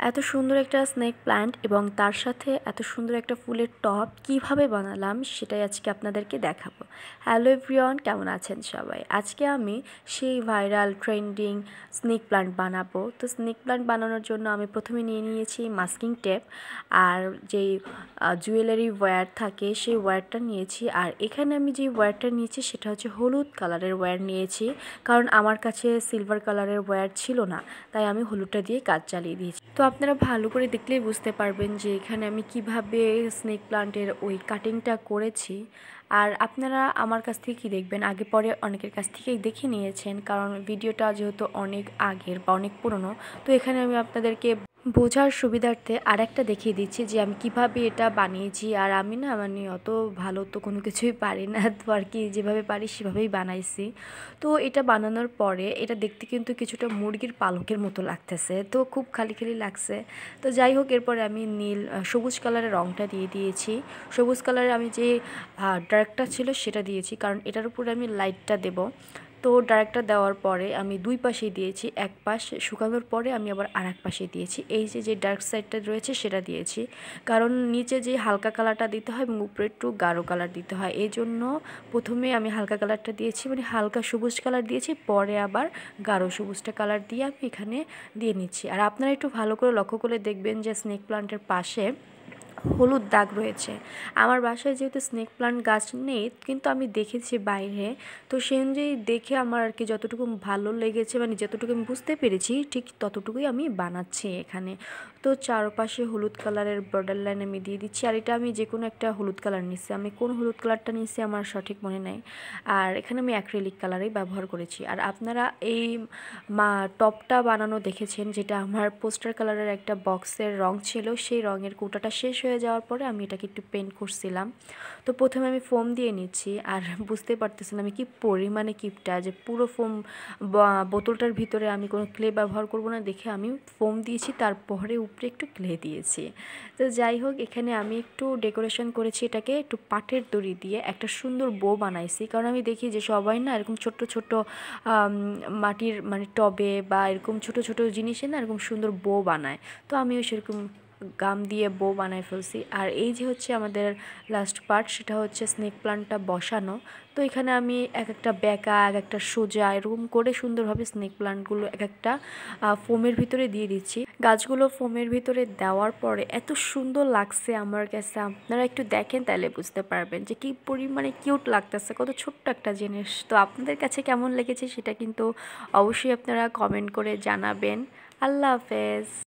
এত সুন্দর একটা স্নেক প্ল্যান্ট এবং তার সাথে এত সুন্দর একটা ফুলের টব কিভাবে বানালাম সেটাই আজকে আপনাদেরকে দেখাবো। হ্যালো এভরিওয়ান, কেমন আছেন সবাই? আজকে আমি সেই ভাইরাল ট্রেন্ডিং স্নেক প্ল্যান্ট বানাবো। তো স্নেক প্ল্যান্ট বানানোর জন্য আমি প্রথমে নিয়ে নিয়েছি মাস্কিং টেপ আর যেই জুয়েলারি ওয়্যার থাকে সেই ওয়্যারটা নিয়েছি। আর এখানে আমি যে ওয়্যারটা নিয়েছি সেটা হচ্ছে হলুদ কালারের ওয়্যার নিয়েছি, কারণ আমার কাছে সিলভার কালারের ওয়্যার ছিল না, তাই আমি হলুদটা দিয়ে কাজ চালিয়ে দিয়েছি। তো আপনারা ভালো করে দেখলেই বুঝতে পারবেন যে এখানে আমি কিভাবে স্নেক প্লান্টের ওই কাটিংটা করেছি। আর আপনারা আমার কাছ থেকে কী দেখবেন, আগে পরে অনেকের কাছ থেকেই দেখে নিয়েছেন, কারণ ভিডিওটা যেহেতু অনেক আগের বা অনেক পুরনো। তো এখানে আমি আপনাদেরকে বোঝার সুবিধার্থে আরেকটা দেখিয়ে দিচ্ছি যে আমি কিভাবে এটা বানিয়েছি। আর আমি না অত ভালো তো কোনো কিছুই পারি না, তো আর কি যেভাবে পারি সেভাবেই বানাইছি। তো এটা বানানোর পরে এটা দেখতে কিন্তু কিছুটা মুরগির পালকের মতো লাগতেছে, তো খুব খালি খালি লাগছে। তো যাই হোক, এরপরে আমি সবুজ কালারের রঙটা দিয়ে দিয়েছি। সবুজ কালারের আমি যে ডার্কটা ছিল সেটা দিয়েছি, কারণ এটার উপরে আমি লাইটটা দেব। তো ডার্কটা দেওয়ার পরে আমি দুই পাশেই দিয়েছি, এক পাশ শুকানোর পরে আমি আবার আর এক পাশে দিয়েছি। এই যে ডার্ক সাইডটা রয়েছে সেটা দিয়েছি, কারণ নিচে যে হালকা কালারটা দিতে হয় এবং উপরে একটু গাঢ় কালার দিতে হয়, এই জন্য প্রথমে আমি হালকা কালারটা দিয়েছি, হালকা সবুজ কালার দিয়েছি, পরে আবার গাঢ় সবুজটা কালার দিয়ে আমি এখানে দিয়ে নিচ্ছি। আর আপনারা একটু ভালো করে লক্ষ্য করে দেখবেন যে স্নেক প্লান্টের পাশে হলুদ দাগ রয়েছে। আমার বাসায় যেহেতু স্নেক প্লান্ট গাছ নেই, কিন্তু আমি দেখেছি বাইরে, তো সেই অনুযায়ী দেখে আমার আর কি যতটুকু ভালো লেগেছে, যতটুকু আমি বুঝতে পেরেছি ঠিক ততটুকুই আমি বানাচ্ছি এখানে। তো চারপাশে হলুদ কালারের বর্ডার লাইন আমি দিয়ে দিচ্ছি। আর এটা আমি যে কোনো একটা হলুদ কালার নিচ্ছি, আমি কোন হলুদ কালারটা নিচ্ছি আমার সঠিক মনে নেই। আর এখানে আমি অ্যাক্রিলিক কালারই ব্যবহার করেছি। আর আপনারা এই টপটা বানানো দেখেছেন, যেটা আমার পোস্টার কালারের একটা বক্সের রং ছিল, সেই রঙের কোটাটা শেষ হয়ে যাওয়ার পরে আমি এটাকে একটু পেন্ট করছিলাম। তো প্রথমে আমি ফোম দিয়ে নিচ্ছি, আর বুঝতে পারতেছিলাম আমি কি পরিমাণে কিপটা, যে পুরো ফোম বোতলটার ভিতরে আমি কোনো ক্লে ব্যবহার করব না দেখে আমি ফোম দিয়েছি, তারপরে উপরে একটু ক্লে দিয়েছি। তো যাই হোক, এখানে আমি একটু ডেকোরেশন করেছি, এটাকে একটু পাটের দড়ি দিয়ে একটা সুন্দর বো বানাইছি, কারণ আমি দেখি যে সবাই না এরকম ছোট্ট ছোট্ট মাটির টবে বা এরকম ছোট ছোট জিনিসে না এরকম সুন্দর বো বানায়। তো আমিও সেরকম গাম দিয়ে বো বানায় ফেলছি। আর এই যে হচ্ছে আমাদের লাস্ট পার্ট, সেটা হচ্ছে স্নেক প্লান্টটা বসানো। তো এখানে আমি এক একটা বেঁকা, এক একটা সোজা, এরকম করে সুন্দরভাবে স্নেক প্লান্টগুলো এক একটা ফোমের ভিতরে দিয়ে দিচ্ছি। গাছগুলো ফোমের ভিতরে দেওয়ার পরে এত সুন্দর লাগছে আমার কাছে, আপনারা একটু দেখেন তাহলে বুঝতে পারবেন যে কী পরিমাণে কিউট লাগতেছে, কত ছোট্ট একটা জিনিস। তো আপনাদের কাছে কেমন লেগেছে সেটা কিন্তু অবশ্যই আপনারা কমেন্ট করে জানাবেন। আল্লাহ হাফেজ।